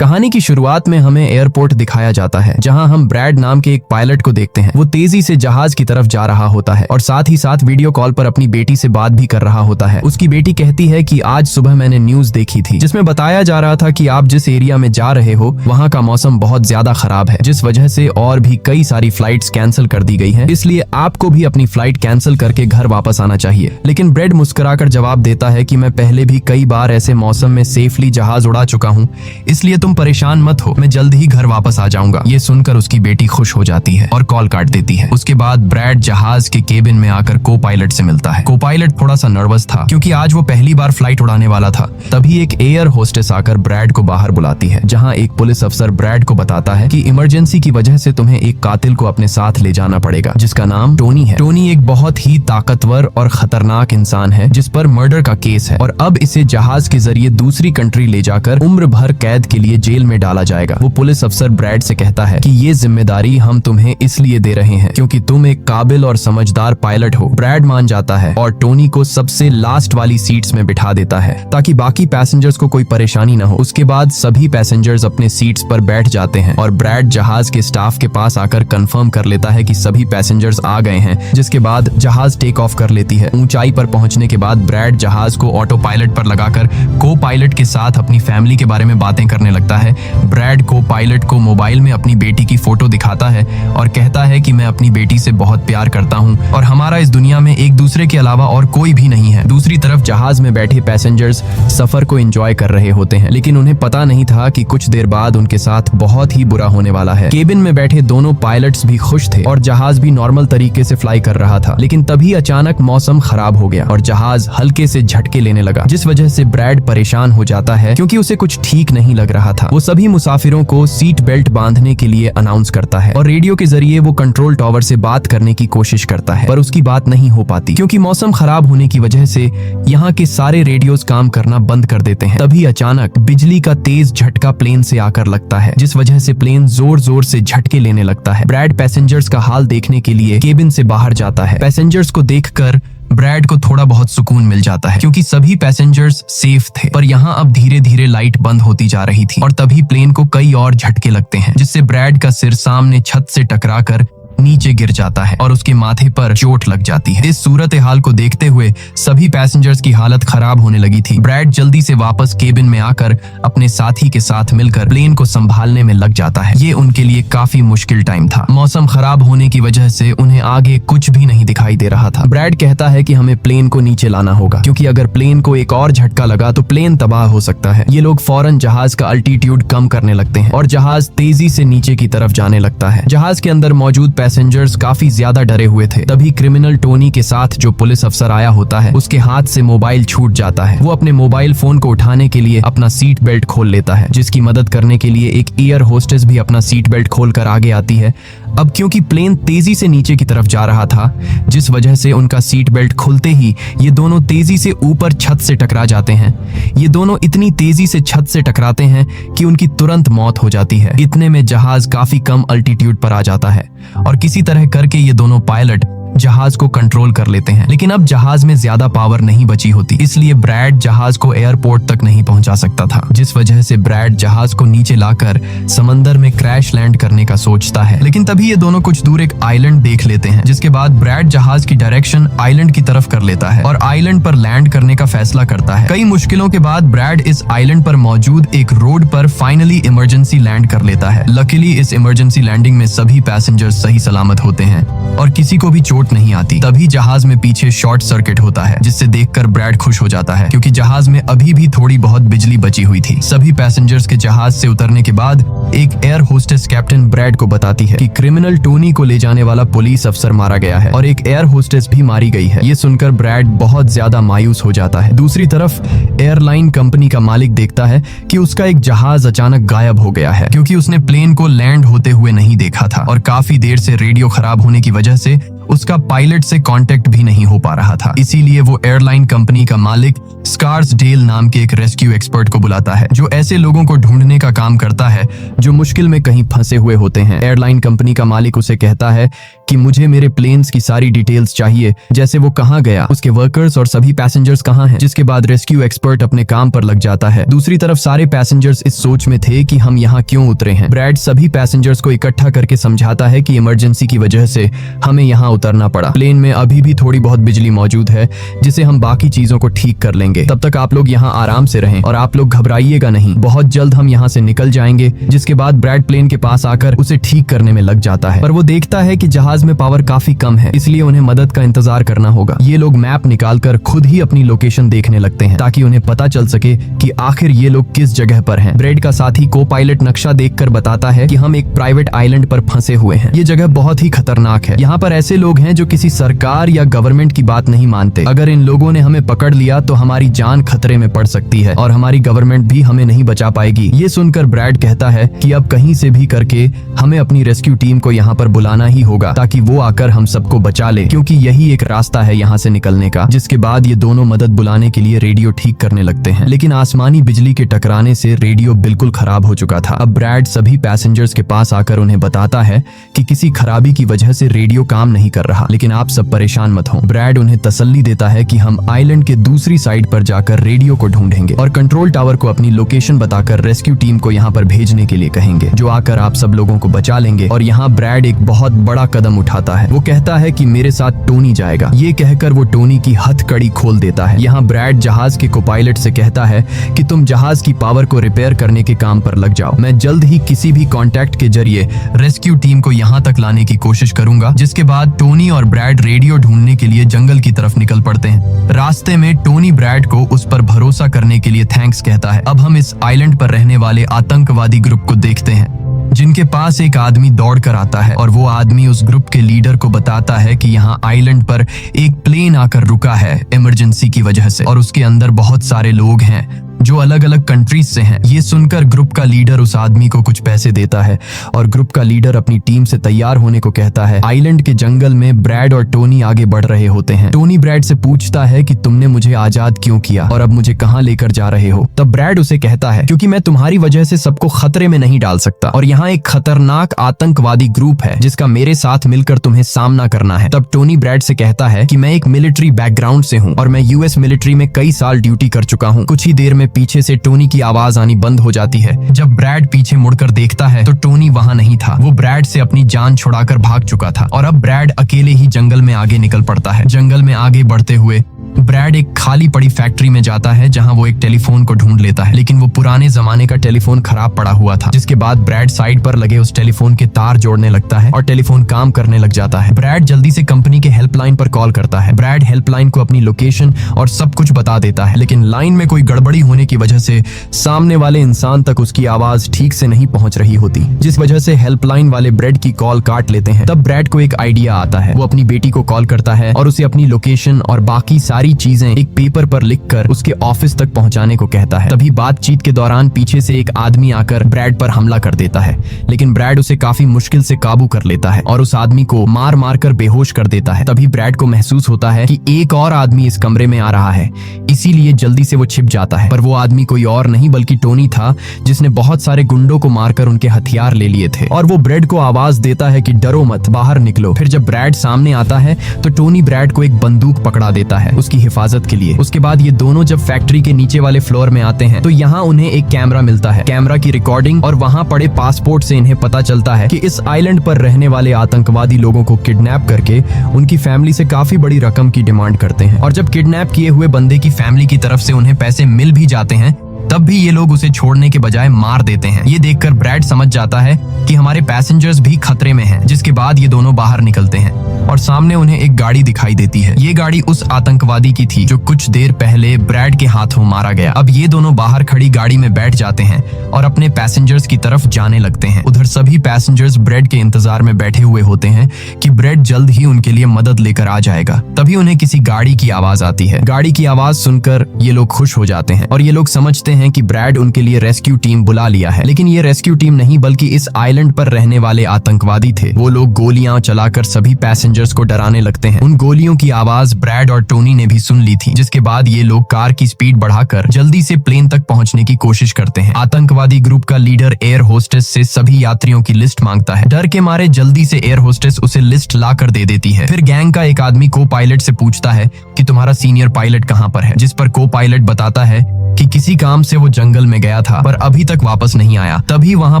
कहानी की शुरुआत में हमें एयरपोर्ट दिखाया जाता है, जहां हम ब्रैड नाम के एक पायलट को देखते हैं। वो तेजी से जहाज की तरफ जा रहा होता है और साथ ही साथ वीडियो कॉल पर अपनी बेटी से बात भी कर रहा होता है। उसकी बेटी कहती है कि आज सुबह मैंने न्यूज देखी थी, जिसमें बताया जा रहा था कि आप जिस एरिया में जा रहे हो वहाँ का मौसम बहुत ज्यादा खराब है, जिस वजह से और भी कई सारी फ्लाइट्स कैंसिल कर दी गई हैं। इसलिए आपको भी अपनी फ्लाइट कैंसिल करके घर वापस आना चाहिए। लेकिन ब्रैड मुस्कुराकर जवाब देता है कि मैं पहले भी कई बार ऐसे मौसम में सेफली जहाज उड़ा चुका हूँ, इसलिए तुम परेशान मत हो, मैं जल्द ही घर वापस आ जाऊंगा। ये सुनकर उसकी बेटी खुश हो जाती है और कॉल काट देती है। उसके बाद ब्रैड जहाज के केबिन में आकर को पायलट से मिलता है। को पायलट थोड़ा सा नर्वस था क्योंकि आज वो पहली बार फ्लाइट उड़ाने वाला था। तभी एक एयर होस्टेस आकर ब्रैड को बाहर बुलाती है, जहाँ एक पुलिस अफसर ब्रैड को बताता है कि इमरजेंसी की वजह से तुम्हें एक कातिल को अपने साथ ले जाना पड़ेगा, जिसका नाम टोनी है। टोनी एक बहुत ही ताकतवर और खतरनाक इंसान है जिस पर मर्डर का केस है और अब इसे जहाज के जरिए दूसरी कंट्री ले जाकर उम्र भर कैद के लिए जेल में डाला जाएगा। वो पुलिस अफसर ब्रैड से कहता है कि ये जिम्मेदारी हम तुम्हें इसलिए दे रहे हैं क्योंकि तुम एक काबिल और समझदार पायलट हो। ब्रैड मान जाता है और टोनी को सबसे लास्ट वाली सीट्स में बिठा देता है ताकि बाकी पैसेंजर्स को कोई परेशानी न हो। उसके बाद सभी पैसेंजर्स अपने सीट्स पर बैठ जाते हैं और ब्रैड जहाज के स्टाफ के पास आकर कंफर्म कर लेता है कि सभी पैसेंजर्स आ गए हैं, जिसके बाद जहाज टेक ऑफ कर लेती है। ऊंचाई पर पहुंचने के बाद ब्रैड जहाज को ऑटो पायलट पर लगाकर को पायलट के साथ अपनी फैमिली के बारे में बातें करने लगता है। ब्रैड को पायलट को मोबाइल में अपनी बेटी की फोटो दिखाता है और कहता है कि मैं अपनी बेटी से बहुत प्यार करता हूं और हमारा इस दुनिया में एक दूसरे के अलावा और कोई भी नहीं है। दूसरी तरफ जहाज में बैठे पैसेंजर्स सफर को एंजॉय कर रहे होते हैं, लेकिन उन्हें पता नहीं था कि कुछ देर बाद उनके साथ बहुत ही बुरा होने वाला है। केबिन में बैठे दोनों पायलट्स भी खुश थे और जहाज भी नॉर्मल तरीके से फ्लाई कर रहा था, लेकिन तभी अचानक मौसम खराब हो गया और जहाज हल्के से झटके लेने लगा, जिस वजह से ब्रैड परेशान हो जाता है क्योंकि उसे कुछ ठीक नहीं लग रहा था। वो सभी मुसाफिरों को सीट बेल्ट बांधने के लिए अनाउंस करता है और रेडियो के जरिए वो कंट्रोल टावर से बात करने की कोशिश करता है, पर उसकी बात नहीं हो पाती क्योंकि मौसम खराब होने की वजह से यहाँ के सारे रेडियोस काम करना बंद कर देते हैं। तभी अचानक बिजली का तेज झटका प्लेन से आकर लगता है, जिस वजह से प्लेन जोर जोर से झटके लेने लगता है। ब्रैड पैसेंजर्स का हाल देखने के लिए केबिन से बाहर जाता है। पैसेंजर्स को देखकर ब्रैड को थोड़ा बहुत सुकून मिल जाता है क्योंकि सभी पैसेंजर्स सेफ थे, पर यहाँ अब धीरे धीरे लाइट बंद होती जा रही थी और तभी प्लेन को कई और झटके लगते हैं, जिससे ब्रैड का सिर सामने छत से टकराकर नीचे गिर जाता है और उसके माथे पर चोट लग जाती है। इस सूरत हाल को देखते हुए सभी पैसेंजर्स की हालत खराब होने लगी थी। ब्रैड जल्दी से वापस केबिन में आकर अपने साथी के साथ मिलकर प्लेन को संभालने में लग जाता है। ये उनके लिए काफी मुश्किल टाइम था। मौसम खराब होने की वजह से उन्हें आगे कुछ भी नहीं दिखाई दे रहा था। ब्रैड कहता है कि हमें प्लेन को नीचे लाना होगा क्योंकि अगर प्लेन को एक और झटका लगा तो प्लेन तबाह हो सकता है। ये लोग फौरन जहाज का अल्टीट्यूड कम करने लगते हैं और जहाज तेजी से नीचे की तरफ जाने लगता है। जहाज के अंदर मौजूद पैसेंजर्स काफी ज्यादा डरे हुए थे। तभी क्रिमिनल टोनी के साथ जो पुलिस अफसर आया होता है, उसके हाथ से मोबाइल छूट जाता है। वो अपने मोबाइल फोन को उठाने के लिए अपना सीट बेल्ट खोल लेता है, जिसकी मदद करने के लिए एक एयर होस्टेस भी अपना सीट बेल्ट खोलकर आगे आती है। अब क्योंकि प्लेन तेजी से नीचे की तरफ जा रहा था, जिस वजह से उनका सीट बेल्ट खुलते ही ये दोनों तेजी से ऊपर छत से टकरा जाते हैं। ये दोनों इतनी तेजी से छत से टकराते हैं कि उनकी तुरंत मौत हो जाती है। इतने में जहाज काफी कम अल्टीट्यूड पर आ जाता है और किसी तरह करके ये दोनों पायलट जहाज को कंट्रोल कर लेते हैं। लेकिन अब जहाज में ज्यादा पावर नहीं बची होती, इसलिए ब्रैड जहाज को एयरपोर्ट तक नहीं पहुंचा सकता था, जिस वजह से ब्रैड जहाज को नीचे लाकर समंदर में क्रैश लैंड करने का सोचता है। लेकिन तभी ये दोनों कुछ दूर एक आइलैंड देख लेते हैं, जिसके बाद ब्रैड जहाज की डायरेक्शन आइलैंड की तरफ कर लेता है और आइलैंड पर लैंड करने का फैसला करता है। कई मुश्किलों के बाद ब्रैड इस आइलैंड पर मौजूद एक रोड पर फाइनली इमरजेंसी लैंड कर लेता है। लकीली इस इमरजेंसी लैंडिंग में सभी पैसेंजर्स सही सलामत होते हैं और किसी को भी चोट नहीं आती। तभी जहाज में पीछे शॉर्ट सर्किट होता है, जिससे देखकर ब्रैड खुश हो जाता है क्योंकि जहाज में अभी भी थोड़ी बहुत बिजली बची हुई थी। सभी पैसेंजर्स के जहाज से उतरने के बाद एक एयर होस्टेस कैप्टन ब्रैड को बताती है कि क्रिमिनल टोनी को ले जाने वाला पुलिस अफसर मारा गया है और एक एयर होस्टेस भी मारी गई है। ये सुनकर ब्रैड बहुत ज्यादा मायूस हो जाता है। दूसरी तरफ एयरलाइन कंपनी का मालिक देखता है कि उसका एक जहाज अचानक गायब हो गया है क्योंकि उसने प्लेन को लैंड होते हुए नहीं देखा था और काफी देर से रेडियो खराब होने की वजह से उसका पायलट से कांटेक्ट भी नहीं हो पा रहा था। इसीलिए वो एयरलाइन कंपनी का मालिक स्कार्सडेल नाम के एक रेस्क्यू एक्सपर्ट को बुलाता है, जो ऐसे लोगों को ढूंढने का काम करता है जो मुश्किल में कहीं फंसे हुए होते हैं। एयरलाइन कंपनी का मालिक उसे कहता है कि मुझे मेरे प्लेन्स की सारी डिटेल्स चाहिए, जैसे वो कहाँ गया, उसके वर्कर्स और सभी पैसेंजर्स कहाँ हैं। जिसके बाद रेस्क्यू एक्सपर्ट अपने काम पर लग जाता है। दूसरी तरफ सारे पैसेंजर्स इस सोच में थे कि हम यहाँ क्यों उतरे हैं। ब्रैड सभी पैसेंजर्स को इकट्ठा करके समझाता है कि इमरजेंसी की वजह से हमें यहाँ उतरना पड़ा। प्लेन में अभी भी थोड़ी बहुत बिजली मौजूद है जिसे हम बाकी चीजों को ठीक कर लेंगे। तब तक आप लोग यहाँ आराम से रहें और आप लोग घबराइएगा नहीं, बहुत जल्द हम यहाँ से निकल जाएंगे। जिसके बाद ब्रैड प्लेन के पास आकर उसे ठीक करने में लग जाता है, पर वो देखता है कि जहाज में पावर काफी कम है, इसलिए उन्हें मदद का इंतजार करना होगा। ये लोग मैप निकालकर खुद ही अपनी लोकेशन देखने लगते हैं ताकि उन्हें पता चल सके कि आखिर ये लोग किस जगह पर हैं। ब्रैड का साथी को पायलट नक्शा देखकर बताता है कि हम एक प्राइवेट आइलैंड पर फंसे हुए हैं। ये जगह बहुत ही खतरनाक है। यहाँ पर ऐसे लोग हैं जो किसी सरकार या गवर्नमेंट की बात नहीं मानते। अगर इन लोगों ने हमें पकड़ लिया तो हमारी जान खतरे में पड़ सकती है और हमारी गवर्नमेंट भी हमें नहीं बचा पाएगी। ये सुनकर ब्रैड कहता है कि अब कहीं से भी करके हमें अपनी रेस्क्यू टीम को यहाँ पर बुलाना ही होगा ताकि वो आकर हम सबको बचा ले, क्योंकि यही एक रास्ता है यहाँ से निकलने का। जिसके बाद ये दोनों मदद बुलाने के लिए रेडियो ठीक करने लगते हैं, लेकिन आसमानी बिजली के टकराने से रेडियो बिल्कुल खराब हो चुका था। अब ब्रैड सभी पैसेंजर्स के पास आकर उन्हें बताता है कि किसी खराबी की वजह से रेडियो काम नहीं कर रहा, लेकिन आप सब परेशान मत हो। ब्रैड उन्हें तसल्ली देता है कि हम आइलैंड के दूसरी साइड पर जाकर रेडियो को ढूंढेंगे और कंट्रोल टावर को अपनी लोकेशन बताकर रेस्क्यू टीम को यहाँ पर भेजने के लिए कहेंगे, जो आकर आप सब लोगों को बचा लेंगे। और यहाँ ब्रैड एक बहुत बड़ा कदम उठाता है। वो कहता है कि मेरे साथ टोनी जाएगा। ये कहकर वो टोनी की हथकड़ी खोल देता है। यहाँ ब्रैड जहाज के कोपायलट से कहता है कि तुम जहाज की पावर को रिपेयर करने के काम पर लग जाओ। मैं जल्द ही किसी भी कॉन्टैक्ट के जरिए रेस्क्यू टीम को यहाँ तक लाने की कोशिश करूंगा। जिसके बाद टोनी और ब्रैड रेडियो ढूंढने के लिए जंगल की तरफ निकल पड़ते हैं। रास्ते में टोनी ब्रैड को उस पर भरोसा करने के लिए थैंक्स कहता है। अब हम इस आइलैंड पर रहने वाले आतंकवादी ग्रुप को देखते हैं, जिनके पास एक आदमी दौड़ कर आता है और वो आदमी उस ग्रुप के लीडर को बताता है कि यहाँ आइलैंड पर एक प्लेन आकर रुका है इमरजेंसी की वजह से और उसके अंदर बहुत सारे लोग हैं जो अलग अलग कंट्रीज से हैं। ये सुनकर ग्रुप का लीडर उस आदमी को कुछ पैसे देता है और ग्रुप का लीडर अपनी टीम से तैयार होने को कहता है। आइलैंड के जंगल में ब्रैड और टोनी आगे बढ़ रहे होते हैं। टोनी ब्रैड से पूछता है कि तुमने मुझे आजाद क्यों किया और अब मुझे कहाँ लेकर जा रहे हो। तब ब्रैड उसे कहता है क्योंकि मैं तुम्हारी वजह से सबको खतरे में नहीं डाल सकता और यहाँ एक खतरनाक आतंकवादी ग्रुप है जिसका मेरे साथ मिलकर तुम्हें सामना करना है। तब टोनी ब्रैड से कहता है कि मैं एक मिलिट्री बैकग्राउंड से हूँ और मैं यूएस मिलिट्री में कई साल ड्यूटी कर चुका हूँ। कुछ ही देर में पीछे से टोनी की आवाज आनी बंद हो जाती है। जब ब्रैड पीछे मुड़कर देखता है तो टोनी वहां नहीं था। वो ब्रैड से अपनी जान छुड़ाकर भाग चुका था और अब ब्रैड अकेले ही जंगल में आगे निकल पड़ता है। जंगल में आगे बढ़ते हुए ब्रैड एक खाली पड़ी फैक्ट्री में जाता है जहां वो एक टेलीफोन को ढूंढ लेता है, लेकिन वो पुराने जमाने का टेलीफोन खराब पड़ा हुआ था। जिसके बाद ब्रैड साइड पर लगे उस टेलीफोन के तार जोड़ने लगता है और टेलीफोन काम करने लग जाता है। ब्रैड जल्दी से कंपनी के हेल्पलाइन पर कॉल करता है। ब्रैड हेल्पलाइन को अपनी लोकेशन और सब कुछ बता देता है, लेकिन लाइन में कोई गड़बड़ी होने की वजह से सामने वाले इंसान तक उसकी आवाज ठीक से नहीं पहुंच रही होती, जिस वजह से हेल्पलाइन वाले ब्रैड की कॉल काट लेते हैं। तब ब्रैड को एक आइडिया आता है। वो अपनी बेटी को कॉल करता है और उसे अपनी लोकेशन और बाकी सारी चीजें एक पेपर पर लिखकर उसके ऑफिस तक पहुंचाने को कहता है। तभी बातचीत के दौरान पीछे से एक आदमी आकर ब्रैड पर हमला कर देता है, लेकिन ब्रैड उसे काफी मुश्किल से काबू कर लेता है और उस आदमी को मार मार कर बेहोश कर देता है। तभी ब्रैड को महसूस होता है कि एक और आदमी इस कमरे में आ रहा है, इसीलिए जल्दी से वो छिप जाता है। पर वो आदमी कोई और नहीं बल्कि टोनी था, जिसने बहुत सारे गुंडों को मारकर उनके हथियार ले लिए थे और वो ब्रैड को आवाज देता है कि डरो मत, बाहर निकलो। फिर जब ब्रैड सामने आता है तो टोनी ब्रैड को एक बंदूक पकड़ा देता है उसकी हिफाजत के लिए। उसके बाद ये दोनों जब फैक्ट्री के नीचे वाले फ्लोर में आते हैं तो यहाँ उन्हें एक कैमरा मिलता है, कैमरा की रिकॉर्डिंग और वहाँ पड़े पासपोर्ट से इन्हें पता चलता है कि इस आइलैंड पर रहने वाले आतंकवादी लोगों को किडनैप करके उनकी फैमिली से काफी बड़ी रकम की डिमांड करते हैं और जब किडनैप किए हुए बंदे की फैमिली की तरफ से उन्हें पैसे मिल भी जाते हैं तब भी ये लोग उसे छोड़ने के बजाय मार देते हैं। ये देखकर ब्रैड समझ जाता है कि हमारे पैसेंजर्स भी खतरे में हैं। जिसके बाद ये दोनों बाहर निकलते हैं और सामने उन्हें एक गाड़ी दिखाई देती है। ये गाड़ी उस आतंकवादी की थी जो कुछ देर पहले ब्रैड के हाथों मारा गया। अब ये दोनों बाहर खड़ी गाड़ी में बैठ जाते हैं और अपने पैसेंजर्स की तरफ जाने लगते हैं। उधर सभी पैसेंजर्स ब्रैड के इंतजार में बैठे हुए होते हैं कि ब्रैड जल्द ही उनके लिए मदद लेकर आ जाएगा। तभी उन्हें किसी गाड़ी की आवाज आती है। गाड़ी की आवाज सुनकर ये लोग खुश हो जाते हैं और ये लोग समझते हैं कि ब्रैड उनके लिए रेस्क्यू टीम बुला लिया है। लेकिन ये रेस्क्यू टीम नहीं बल्कि इस आइलैंड पर रहने वाले आतंकवादी थे। वो लोग गोलियां चलाकर सभी पैसेंजर्स को डराने लगते हैं। उन गोलियों की आवाज ब्रैड और टोनी ने भी सुन ली थी, जिसके बाद ये लोग कार की स्पीड बढ़ाकर जल्दी से प्लेन तक पहुंचने की कोशिश करते हैं। आतंकवादी ग्रुप का लीडर एयर होस्टेस से सभी यात्रियों की लिस्ट मांगता है। डर के मारे जल्दी से एयर होस्टेस उसे लिस्ट ला कर दे देती है। फिर गैंग का एक आदमी को पायलट से पूछता है कि तुम्हारा सीनियर पायलट कहाँ पर है, जिस पर को पायलट बताता है कि किसी काम से वो जंगल में गया था पर अभी तक वापस नहीं आया। तभी वहाँ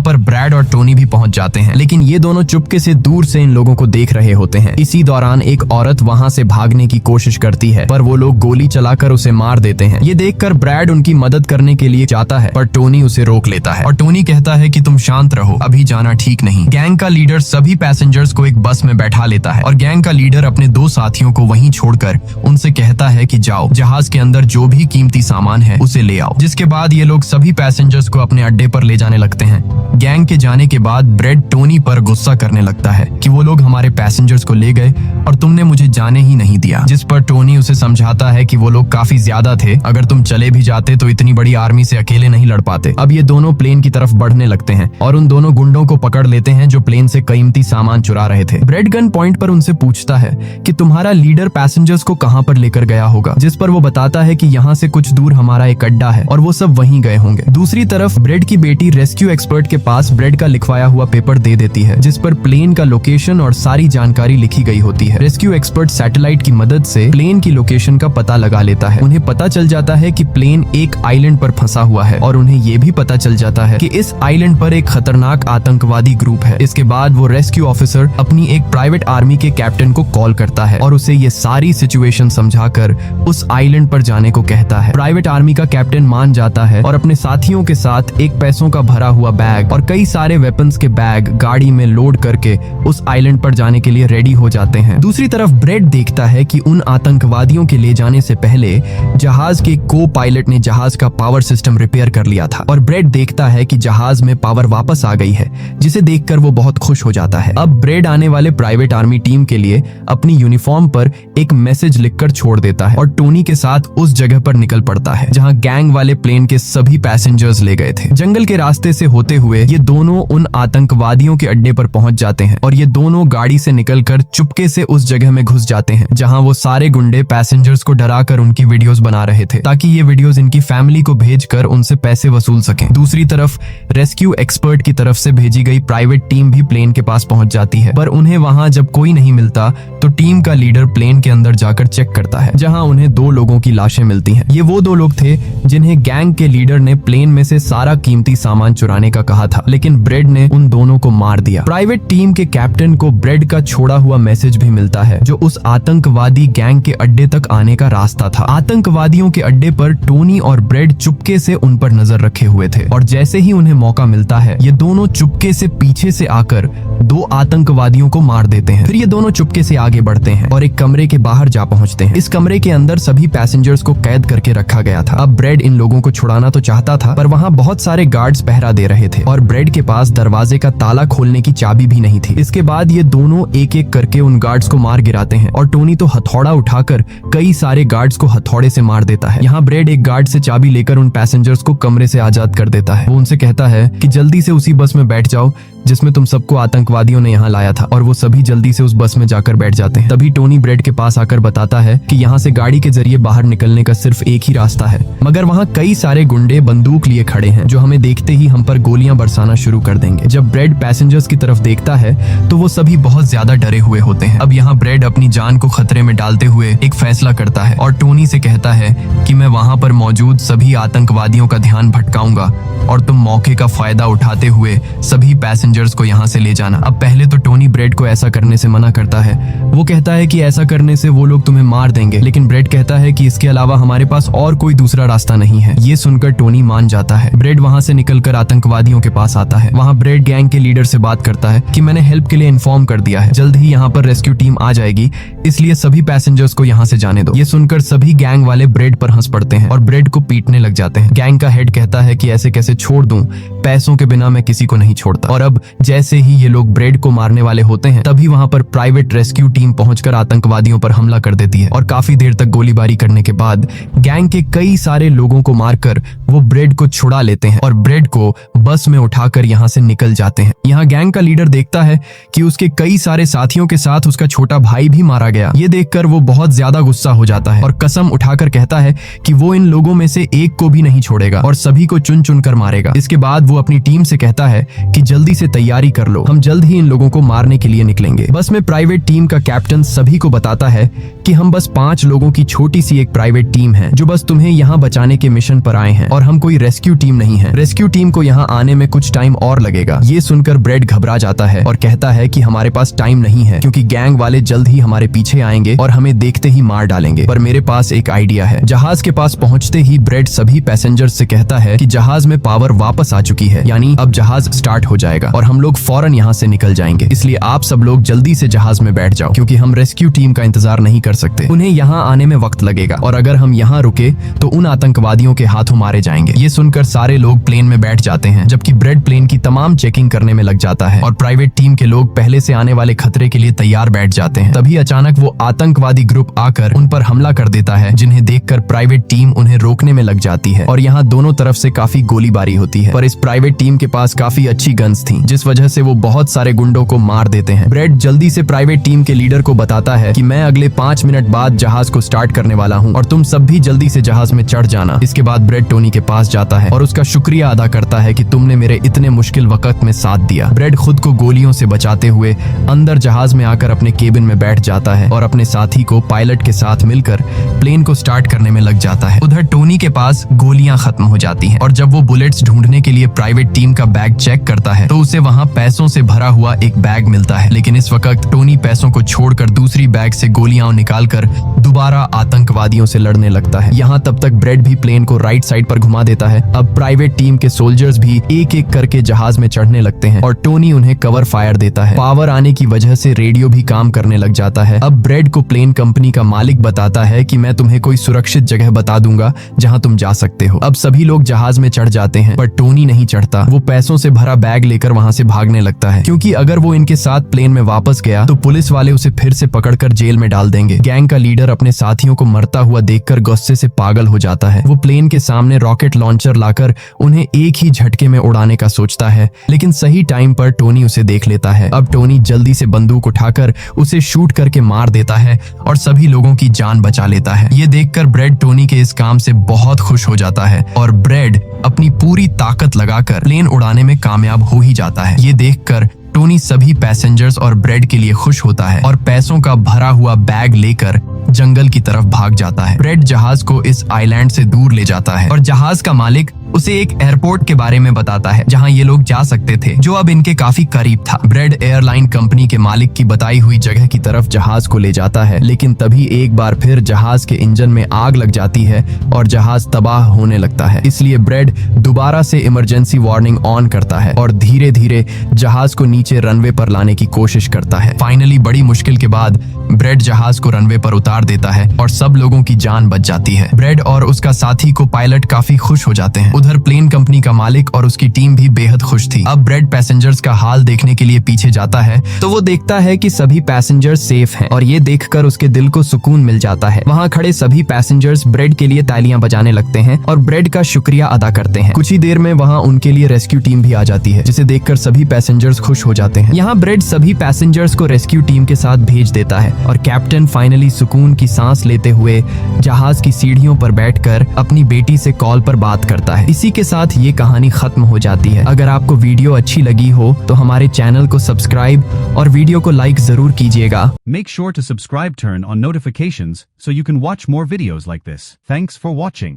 पर ब्रैड और टोनी भी पहुंच जाते हैं, लेकिन ये दोनों चुपके से दूर से इन लोगों को देख रहे होते हैं। इसी दौरान एक औरत वहाँ से भागने की कोशिश करती है, पर वो लोग गोली चलाकर उसे मार देते हैं। ये देखकर ब्रैड उनकी मदद करने के लिए जाता है, पर टोनी उसे रोक लेता है और टोनी कहता है कि तुम शांत रहो, अभी जाना ठीक नहीं। गैंग का लीडर सभी पैसेंजर्स को एक बस में बैठा लेता है और गैंग का लीडर अपने 2 साथियों को वहीं छोड़कर उनसे कहता है कि जाओ, जहाज के अंदर जो भी कीमती सामान है उसे ले आओ। जिसके बाद ये लोग सभी पैसेंजर्स को अपने अड्डे पर ले जाने लगते हैं। गैंग के जाने के बाद ब्रेड टोनी पर गुस्सा करने लगता है कि वो लोग हमारे पैसेंजर्स को ले गए और तुमने मुझे जाने ही नहीं दिया। जिस पर टोनी उसे समझाता है कि वो लोग काफी ज्यादा थे, अगर तुम चले भी जाते तो इतनी बड़ी आर्मी से अकेले नहीं लड़ पाते। अब ये दोनों प्लेन की तरफ बढ़ने लगते हैं और उन दोनों गुंडों को पकड़ लेते हैं जो प्लेन से कीमती सामान चुरा रहे थे। ब्रेड गन पॉइंट पर उनसे पूछता है कि तुम्हारा लीडर पैसेंजर्स को कहाँ पर लेकर गया होगा, जिस पर वो बताता है कि यहाँ से कुछ दूर हमारा एक अड्डा है और वो सब वहीं गए होंगे। दूसरी तरफ ब्रेड की बेटी रेस्क्यू एक्सपर्ट के पास ब्रेड का लिखवाया हुआ पेपर दे देती है, जिस पर प्लेन का लोकेशन और सारी जानकारी लिखी गई होती है। रेस्क्यू एक्सपर्ट सैटेलाइट की मदद से प्लेन की लोकेशन का पता लगा लेता है। उन्हें पता चल जाता है कि प्लेन एक आइलैंड पर फंसा हुआ है और उन्हें ये भी पता चल जाता है कि इस आइलैंड पर एक खतरनाक आतंकवादी ग्रुप है। इसके बाद वो रेस्क्यू ऑफिसर अपनी एक प्राइवेट आर्मी के कैप्टन को कॉल करता है और उसे ये सारी सिचुएशन समझाकर उस आइलैंड पर जाने को कहता है। प्राइवेट आर्मी का कैप्टन मान जाता है और अपने साथियों के साथ एक पैसों का भरा हुआ बैग और कई सारे वेपन्स के बैग गाड़ी में लोड करके उस आइलैंड पर जाने के लिए रेडी हो जाते हैं। दूसरी तरफ ब्रेड देखता है कि उन आतंकवादियों के ले जाने से पहले जहाज के को पायलट ने जहाज का पावर सिस्टम रिपेयर कर लिया था और ब्रेड देखता है कि जहाज में पावर वापस आ गई है, जिसे देखकर वो बहुत खुश हो जाता है। अब ब्रेड आने वाले प्राइवेट आर्मी टीम के लिए अपनी यूनिफॉर्म पर एक मैसेज लिखकर छोड़ देता है और टोनी के साथ उस जगह पर निकल पड़ता है जहां गैंग वाले प्लेन के सभी पैसेंजर्स ले गए थे। जंगल के रास्ते से होते हुए ये दोनों उन आतंकवादियों के अड्डे पर पहुंच जाते हैं और ये दोनों गाड़ी से निकलकर चुपके से उस जगह में घुस जाते हैं जहां वो सारे गुंडे पैसेंजर्स को डराकर उनकी वीडियोस बना रहे थे ताकि ये वीडियोस इनकी फैमिली को भेजकर उनसे पैसे वसूल सकें। दूसरी तरफ रेस्क्यू एक्सपर्ट की तरफ से भेजी गई प्राइवेट टीम भी प्लेन के पास पहुंच जाती है, पर उन्हें वहां जब कोई नहीं मिलता तो टीम का लीडर प्लेन के अंदर जाकर चेक करता है जहां उन्हें 2 लोगों की लाशें मिलती हैं। ये वो 2 लोग थे जिन्हें गैंग के लीडर ने प्लेन में से सारा कीमती सामान चुराने का कहा था, लेकिन ब्रेड ने उन दोनों को मार दिया। प्राइवेट टीम के कैप्टन को ब्रेड का छोड़ा हुआ मैसेज भी मिलता है जो उस आतंकवादी गैंग के अड्डे तक आने का रास्ता था। आतंकवादियों के अड्डे पर टोनी और ब्रेड चुपके से उन पर नजर रखे हुए थे और जैसे ही उन्हें मौका मिलता है ये दोनों चुपके से पीछे से आकर 2 आतंकवादियों को मार देते हैं। फिर ये दोनों चुपके से आगे बढ़ते हैं और एक कमरे के बाहर जा पहुंचते हैं। इस कमरे के अंदर सभी पैसेंजर्स को कैद करके रखा गया था। अब ब्रेड इन लोगों को छुड़ाना तो चाहता था, पर वहां बहुत सारे गार्ड्स पहरा दे रहे थे और ब्रेड के पास दरवाजे का ताला खोलने की चाबी भी नहीं थी। इसके बाद ये दोनों एक एक करके उन गार्ड्स को मार गिराते हैं और टोनी तो हथौड़ा उठाकर कई सारे गार्ड्स को हथौड़े से मार देता है। यहाँ ब्रेड एक गार्ड से चाबी लेकर उन पैसेंजर्स को कमरे से आजाद कर देता है। वो उनसे कहता है कि जल्दी से उसी बस में बैठ जाओ जिसमें तुम सबको आतंकवादियों ने यहाँ लाया था, और वो सभी जल्दी से उस बस में जाकर बैठ जाते हैं। तभी टोनी ब्रेड के पास आकर बताता है कि यहाँ से गाड़ी के जरिए बाहर निकलने का सिर्फ एक ही रास्ता है, मगर वहाँ कई सारे गुंडे बंदूक लिए खड़े हैं जो हमें देखते ही हम पर गोलियां बरसाना शुरू कर देंगे। जब ब्रेड पैसेंजर्स की तरफ देखता है तो वो सभी बहुत ज्यादा डरे हुए होते हैं। अब यहाँ ब्रेड अपनी जान को खतरे में डालते हुए एक फैसला करता है और टोनी से कहता है कि मैं वहाँ पर मौजूद सभी आतंकवादियों का ध्यान भटकाऊंगा और तुम मौके का फायदा उठाते हुए सभी पैसेंजर्स को यहाँ से ले जाना। अब पहले तो टोनी ब्रेड को ऐसा करने से मना करता है। वो कहता है कि ऐसा करने से वो लोग तुम्हें मार देंगे, लेकिन ब्रेड कहता है कि इसके अलावा हमारे पास और कोई दूसरा रास्ता नहीं है। ये सुनकर टोनी मान जाता है। ब्रेड वहाँ से निकलकर आतंकवादियों के पास आता है। वहाँ ब्रेड गैंग के लीडर से बात करता है कि मैंने हेल्प के लिए इन्फॉर्म कर दिया है, जल्द ही यहाँ पर रेस्क्यू टीम आ जाएगी, इसलिए सभी पैसेंजर्स को यहाँ से जाने दो। ये सुनकर सभी गैंग वाले ब्रेड पर हंस पड़ते हैं और ब्रेड को पीटने लग जाते हैं। गैंग का हेड कहता है कि ऐसे कैसे छोड़ दूं, पैसों के बिना मैं किसी को नहीं छोड़ता। और अब जैसे ही ये लोग ब्रेड को मारने वाले होते हैं तभी वहाँ पर प्राइवेट रेस्क्यू टीम पहुंचकर आतंकवादियों पर हमला कर देती है और काफी देर तक गोलीबारी करने के बाद गैंग के कई सारे लोगों को मारकर वो ब्रेड को छुड़ा लेते हैं और ब्रेड को बस में उठाकर यहाँ से निकल जाते हैं। यहाँ गैंग का लीडर देखता है कि उसके कई सारे साथियों के साथ उसका छोटा भाई भी मारा गया। ये देखकर वो बहुत ज्यादा गुस्सा हो जाता है और कसम उठाकर कहता है कि वो इन लोगों में से एक को भी नहीं छोड़ेगा और सभी को चुन चुन कर मारेगा। इसके बाद वो अपनी टीम से कहता है कि जल्दी से तैयारी कर लो, हम जल्द ही इन लोगों को मारने के लिए निकलेंगे। बस में प्राइवेट टीम का कैप्टन सभी को बताता है कि हम बस 5 लोगों की छोटी सी एक प्राइवेट टीम है जो बस तुम्हें यहाँ बचाने के मिशन पर आए हैं और हम कोई रेस्क्यू टीम नहीं है। रेस्क्यू टीम को यहाँ आने में कुछ टाइम और लगेगा। ये सुनकर ब्रेड घबरा जाता है और कहता है कि हमारे पास टाइम नहीं है क्योंकि गैंग वाले जल्द ही हमारे पीछे आएंगे और हमें देखते ही मार डालेंगे। पर मेरे पास एक आइडिया है। जहाज के पास पहुंचते ही ब्रेड सभी पैसेंजर्स से कहता है कि जहाज में पावर वापस आ चुकी है, यानी अब जहाज स्टार्ट हो जाएगा और हम लोग फौरन यहाँ से निकल जाएंगे। इसलिए आप सब लोग जल्दी से जहाज में बैठ जाओ क्योंकि हम रेस्क्यू टीम का इंतजार नहीं कर सकते। उन्हें यहाँ आने में वक्त लगेगा और अगर हम यहाँ रुके तो उन आतंकवादियों के हाथों मारे जाएंगे। ये सुनकर सारे लोग प्लेन में बैठ जाते हैं जबकि ब्रेड प्लेन की तमाम चेकिंग करने में लग जाता है और प्राइवेट टीम के लोग पहले से आने वाले खतरे के लिए तैयार बैठ जाते हैं। तभी अचानक वो आतंकवादी ग्रुप आकर उन पर हमला कर देता है, जिन्हें देखकर प्राइवेट टीम उन्हें रोकने में लग जाती है और यहाँ दोनों तरफ से काफी गोलीबारी होती है। पर इस प्राइवेट टीम के पास काफी अच्छी गन्स थी जिस वजह से वो बहुत सारे गुंडों को मार देते हैं। ब्रेड जल्दी से प्राइवेट टीम के लीडर को बताता है कि मैं अगले 5 मिनट बाद जहाज को स्टार्ट करने वाला हूँ और तुम सब भी जल्दी से जहाज में चढ़ जाना। इसके बाद ब्रेड टोनी के पास जाता है और उसका शुक्रिया अदा करता है कि तुमने मेरे इतने मुश्किल वक्त में साथ दिया। ब्रेड खुद को गोलियों से बचाते हुए अंदर जहाज में आकर अपने केबिन में बैठ जाता है और अपने साथी को पायलट के साथ मिलकर प्लेन को स्टार्ट करने में लग जाता है। उधर टोनी के पास गोलियां खत्म हो जाती हैं और जब वो बुलेट्स ढूंढने के लिए प्राइवेट टीम का बैग चेक करता है तो उसे वहां पैसों से भरा हुआ एक बैग मिलता है। लेकिन इस वक्त टोनी पैसों को छोड़कर दूसरी बैग से गोलियां निकालकर दोबारा आतंकवादियों से लड़ने लगता है। यहाँ तब तक ब्रेड भी प्लेन को राइट साइड पर घुमा देता है। अब प्राइवेट टीम के सोल्जर्स भी एक एक करके जहाज में चढ़ने लगते हैं और टोनी उन्हें कवर फायर देता है। पावर आने की वजह से रेडियो भी काम करने लग जाता है। अब ब्रेड को प्लेन कंपनी का मालिक बताता है कि मैं तुम्हें कोई सुरक्षित जगह बता दूंगा जहां तुम जा सकते हो। अब सभी लोग जहाज में चढ़ जाते हैं पर टोनी नहीं चढ़ता। वो पैसों से भरा बैग लेकर वहां से भागने लगता है क्योंकि अगर वो इनके साथ प्लेन में वापस गया तो पुलिस वाले उसे फिर से पकड़कर जेल में डाल देंगे। गैंग का लीडर अपने साथियों को मरता हुआ देखकर गुस्से से पागल हो जाता है। वो प्लेन के सामने रॉकेट लॉन्चर लाकर उन्हें एक ही झटके में उड़ाने का सोचता है, लेकिन सही टाइम पर टोनी उसे देख लेता है। अब टोनी जल्दी से बंदूक उठाकर उसे शूट करके मार देता है और सभी लोगों की जान बचा लेता है। ये देखकर ब्रेड टोनी के इस काम से बहुत खुश हो जाता है और ब्रेड अपनी पूरी ताकत लगाकर प्लेन उड़ाने में कामयाब हो ही जाता है। ये देखकर टोनी सभी पैसेंजर्स और ब्रेड के लिए खुश होता है और पैसों का भरा हुआ बैग लेकर जंगल की तरफ भाग जाता है। ब्रेड जहाज को इस आइलैंड से दूर ले जाता है और जहाज का मालिक उसे एक एयरपोर्ट के बारे में बताता है जहां ये लोग जा सकते थे, जो अब इनके काफी करीब था। ब्रेड एयरलाइन कंपनी के मालिक की बताई हुई जगह की तरफ जहाज को ले जाता है, लेकिन तभी एक बार फिर जहाज के इंजन में आग लग जाती है और जहाज तबाह होने लगता है। इसलिए ब्रेड दोबारा से इमरजेंसी वार्निंग ऑन करता है और धीरे धीरे जहाज को नीचे रनवे पर लाने की कोशिश करता है। फाइनली बड़ी मुश्किल के बाद ब्रेड जहाज को रनवे पर उतार देता है और सब लोगों की जान बच जाती है। ब्रेड और उसका साथी को पायलट काफी खुश हो जाते हैं। उधर प्लेन कंपनी का मालिक और उसकी टीम भी बेहद खुश थी। अब ब्रेड पैसेंजर्स का हाल देखने के लिए पीछे जाता है तो वो देखता है कि सभी पैसेंजर्स सेफ हैं और ये देखकर उसके दिल को सुकून मिल जाता है। वहाँ खड़े सभी पैसेंजर्स ब्रेड के लिए तालियां बजाने लगते हैं और ब्रेड का शुक्रिया अदा करते हैं। कुछ ही देर में वहाँ उनके लिए रेस्क्यू टीम भी आ जाती है, जिसे देखकर सभी पैसेंजर्स खुश हो जाते हैं। यहाँ ब्रेड सभी पैसेंजर्स को रेस्क्यू टीम के साथ भेज देता है और कैप्टन फाइनली सुकून की सांस लेते हुए जहाज की सीढ़ियों पर बैठकर अपनी बेटी से कॉल पर बात करता है। इसी के साथ ये कहानी खत्म हो जाती है। अगर आपको वीडियो अच्छी लगी हो तो हमारे चैनल को सब्सक्राइब और वीडियो को लाइक जरूर कीजिएगा। Make sure to subscribe, turn on notifications so you can watch more videos like this. Thanks for watching.